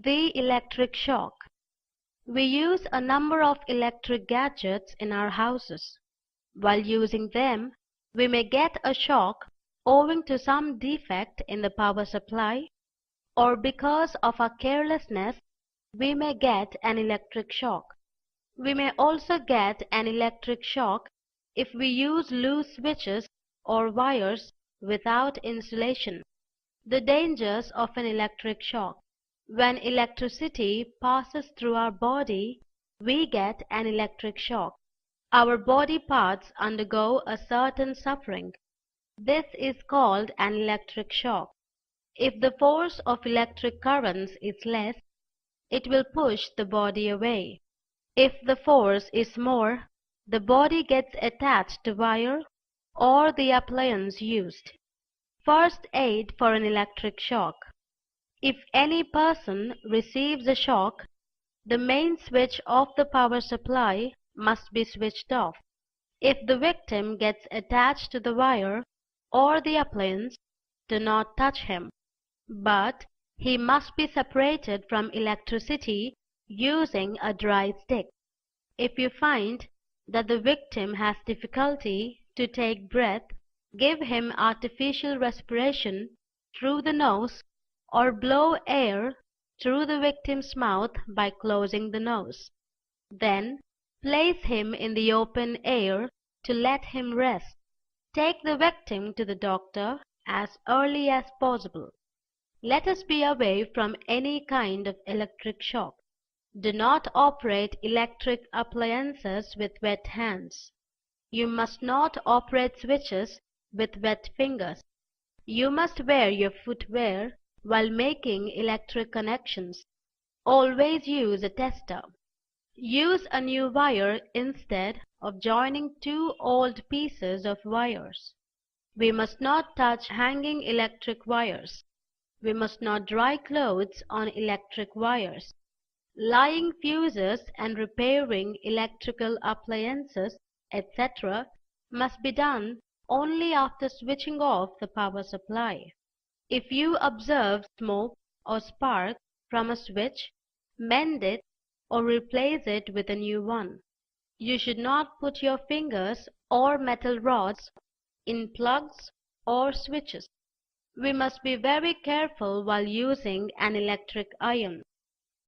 The electric shock. We use a number of electric gadgets in our houses. While using them, we may get a shock owing to some defect in the power supply, or because of our carelessness, we may get an electric shock. We may also get an electric shock if we use loose switches or wires without insulation. The dangers of an electric shock. When electricity passes through our body, we get an electric shock. Our body parts undergo a certain suffering. This is called an electric shock. If the force of electric currents is less, it will push the body away. If the force is more, the body gets attached to wire or the appliance used. First aid for an electric shock. If any person receives a shock, the main switch of the power supply must be switched off. If the victim gets attached to the wire or the appliance, do not touch him. But he must be separated from electricity using a dry stick. If you find that the victim has difficulty to take breath, give him artificial respiration through the nose or blow air through the victim's mouth by closing the nose. Then place him in the open air to let him rest. Take the victim to the doctor as early as possible. Let us be away from any kind of electric shock. Do not operate electric appliances with wet hands. You must not operate switches with wet fingers. You must wear your footwear while making electric connections. Always use a tester. Use a new wire instead of joining two old pieces of wires. We must not touch hanging electric wires. We must not dry clothes on electric wires. Lying fuses and repairing electrical appliances, etc., must be done only after switching off the power supply. If you observe smoke or spark from a switch, mend it or replace it with a new one. You should not put your fingers or metal rods in plugs or switches. We must be very careful while using an electric iron.